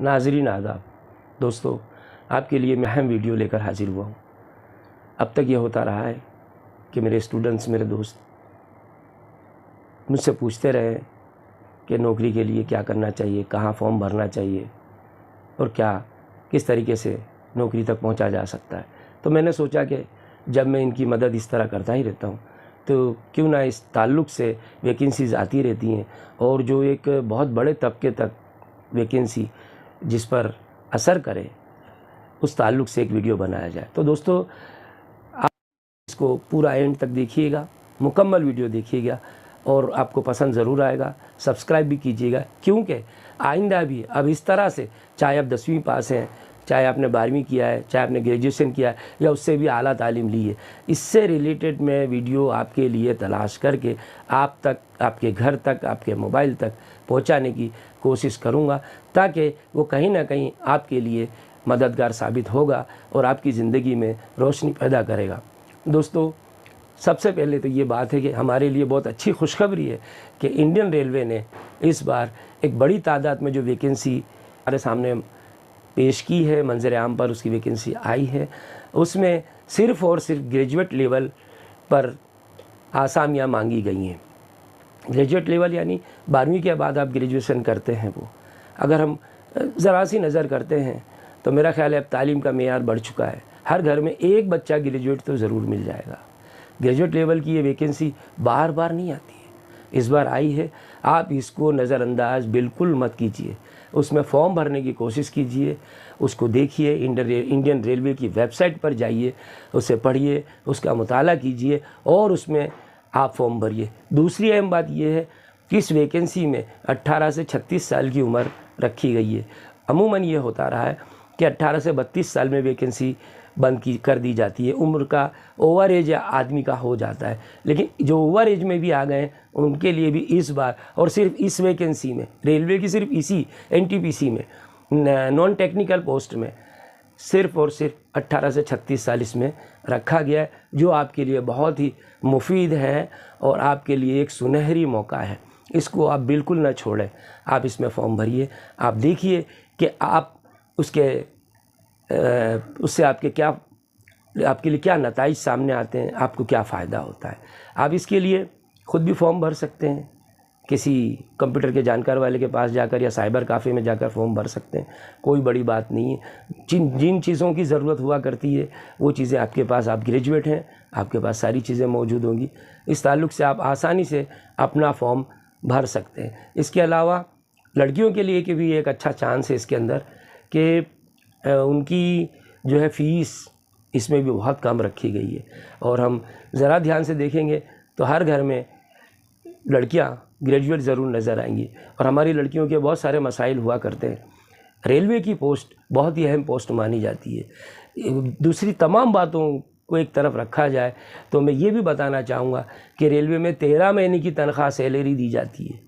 नाज़रीन आदाब। दोस्तों, आपके लिए मैं अहम वीडियो लेकर हाजिर हुआ हूँ। अब तक ये होता रहा है कि मेरे स्टूडेंट्स, मेरे दोस्त मुझसे पूछते रहे कि नौकरी के लिए क्या करना चाहिए, कहाँ फॉर्म भरना चाहिए और किस तरीके से नौकरी तक पहुँचा जा सकता है। तो मैंने सोचा कि जब मैं इनकी मदद इस तरह करता ही रहता हूँ तो क्यों ना इस ताल्लुक़ से वैकेंसीज़ आती रहती हैं और जो एक बहुत बड़े तबके तक वैकेंसी जिस पर असर करे उस ताल्लुक़ से एक वीडियो बनाया जाए। तो दोस्तों, आप इसको पूरा एंड तक देखिएगा, मुकम्मल वीडियो देखिएगा और आपको पसंद ज़रूर आएगा। सब्सक्राइब भी कीजिएगा, क्योंकि आइंदा भी अब इस तरह से, चाहे आप 10वीं पास हैं, चाहे आपने 12वीं किया है, चाहे आपने ग्रेजुएशन किया है या उससे भी आला तालीम ली है, इससे रिलेटेड मैं वीडियो आपके लिए तलाश करके आप तक, आपके घर तक, आपके मोबाइल तक पहुंचाने की कोशिश करूंगा, ताकि वो कहीं ना कहीं आपके लिए मददगार साबित होगा और आपकी ज़िंदगी में रोशनी पैदा करेगा। दोस्तों, सबसे पहले तो ये बात है कि हमारे लिए बहुत अच्छी खुशखबरी है कि इंडियन रेलवे ने इस बार एक बड़ी तादाद में जो वैकेंसी हमारे सामने पेश की है, मंजर आम पर उसकी वैकेंसी आई है, उसमें सिर्फ़ और सिर्फ ग्रेजुएट लेवल पर आसामियाँ मांगी गई हैं। ग्रेजुएट लेवल यानी 12वीं के बाद आप ग्रेजुएशन करते हैं। वो अगर हम ज़रा सी नज़र करते हैं तो मेरा ख़्याल है अब तालीम का मेयार बढ़ चुका है। हर घर में एक बच्चा ग्रेजुएट तो ज़रूर मिल जाएगा। ग्रेजुएट लेवल की ये वैकेंसी बार बार नहीं आती है, इस बार आई है। आप इसको नज़रअंदाज बिल्कुल मत कीजिए, उसमें फॉर्म भरने की कोशिश कीजिए, उसको देखिए, इंडियन रेलवे की वेबसाइट पर जाइए, उसे पढ़िए, उसका मुताला कीजिए और उसमें आप फॉर्म भरिए। दूसरी अहम बात यह है कि इस वैकेंसी में 18 से 36 साल की उम्र रखी गई है। अमूमन ये होता रहा है कि 18 से 32 साल में वैकेंसी कर दी जाती है, उम्र का ओवर एज आदमी का हो जाता है। लेकिन जो ओवर एज में भी आ गए उनके लिए भी इस बार और सिर्फ इस वैकेंसी में, रेलवे की सिर्फ इसी NTPC में नॉन टेक्निकल पोस्ट में सिर्फ और सिर्फ 18 से 36 साल इसमें रखा गया है, जो आपके लिए बहुत ही मुफीद है और आपके लिए एक सुनहरी मौका है। इसको आप बिल्कुल ना छोड़ें। आप इसमें फॉर्म भरिए, आप देखिए कि आप उससे आपके लिए क्या नताइज सामने आते हैं, आपको क्या फ़ायदा होता है। आप इसके लिए ख़ुद भी फॉर्म भर सकते हैं, किसी कंप्यूटर के जानकार वाले के पास जाकर या साइबर काफ़े में जाकर फॉर्म भर सकते हैं। कोई बड़ी बात नहीं है। जिन चीज़ों की ज़रूरत हुआ करती है वो चीज़ें आपके पास, आप ग्रेजुएट हैं, आपके पास सारी चीज़ें मौजूद होंगी। इस ताल्लुक़ से आप आसानी से अपना फॉर्म भर सकते हैं। इसके अलावा लड़कियों के लिए भी एक अच्छा चांस है इसके अंदर कि उनकी जो है फ़ीस इसमें भी बहुत कम रखी गई है और हम ज़रा ध्यान से देखेंगे तो हर घर में लड़कियां ग्रेजुएट ज़रूर नज़र आएंगी। और हमारी लड़कियों के बहुत सारे मसाइल हुआ करते हैं। रेलवे की पोस्ट बहुत ही अहम पोस्ट मानी जाती है। दूसरी तमाम बातों को एक तरफ रखा जाए तो मैं ये भी बताना चाहूँगा कि रेलवे में 13 महीने की तनख्वाह सैलरी दी जाती है।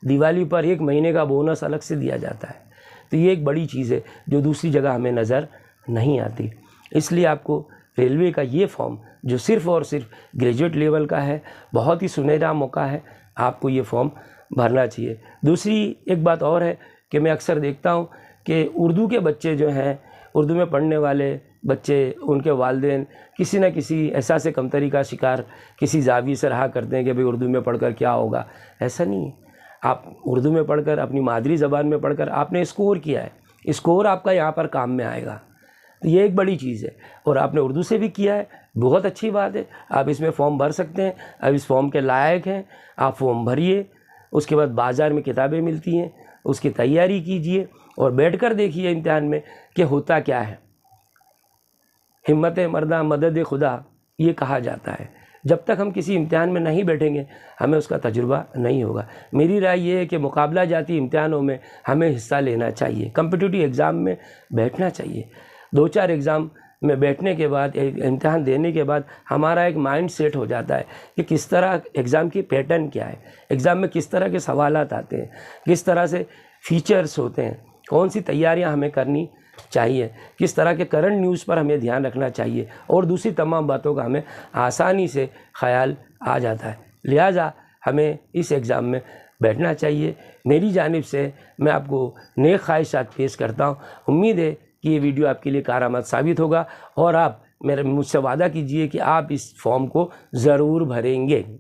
दिवाली पर 1 महीने का बोनस अलग से दिया जाता है। तो ये एक बड़ी चीज़ है जो दूसरी जगह हमें नज़र नहीं आती। इसलिए आपको रेलवे का ये फॉर्म जो सिर्फ़ और सिर्फ ग्रेजुएट लेवल का है, बहुत ही सुनहरा मौका है, आपको ये फॉर्म भरना चाहिए। दूसरी एक बात और है कि मैं अक्सर देखता हूँ कि उर्दू के बच्चे जो हैं, उर्दू में पढ़ने वाले बच्चे, उनके वालिदैन किसी न किसी एहसास कमतरी का शिकार किसी ज़ाविये से रहा करते हैं कि भाई उर्दू में पढ़कर क्या होगा। ऐसा नहीं है। आप उर्दू में पढ़कर, अपनी मादरी ज़बान में पढ़कर आपने स्कोर किया है, स्कोर आपका यहाँ पर काम में आएगा। तो ये एक बड़ी चीज़ है। और आपने उर्दू से भी किया है, बहुत अच्छी बात है। आप इसमें फ़ॉर्म भर सकते हैं। अब इस फॉर्म के लायक हैं, आप फॉर्म भरिए। उसके बाद बाज़ार में किताबें मिलती हैं, उसकी तैयारी कीजिए और बैठकर देखिए इम्तिहान में कि होता क्या है। हिम्मत मर्दा मदद खुदा ये कहा जाता है। जब तक हम किसी इम्तिहान में नहीं बैठेंगे हमें उसका तजुर्बा नहीं होगा। मेरी राय ये है कि मुकाबला जाती इम्तिहानों में हमें हिस्सा लेना चाहिए, कम्पिटिटिव एग्ज़ाम में बैठना चाहिए। 2-4 एग्ज़ाम में बैठने के बाद, एक इम्तिहान देने के बाद हमारा एक माइंड सेट हो जाता है कि किस तरह एग्ज़ाम की पैटर्न क्या है, एग्ज़ाम में किस तरह के सवालात आते हैं, किस तरह से फीचर्स होते हैं, कौन सी तैयारियां हमें करनी चाहिए, किस तरह के करंट न्यूज़ पर हमें ध्यान रखना चाहिए और दूसरी तमाम बातों का हमें आसानी से ख्याल आ जाता है। लिहाजा हमें इस एग्ज़ाम में बैठना चाहिए। मेरी जानिब से मैं आपको नेक ख्वाहिशात पेश करता हूँ। उम्मीद है कि ये वीडियो आपके लिए कारआमद साबित होगा और आप मुझसे वादा कीजिए कि आप इस फॉर्म को ज़रूर भरेंगे।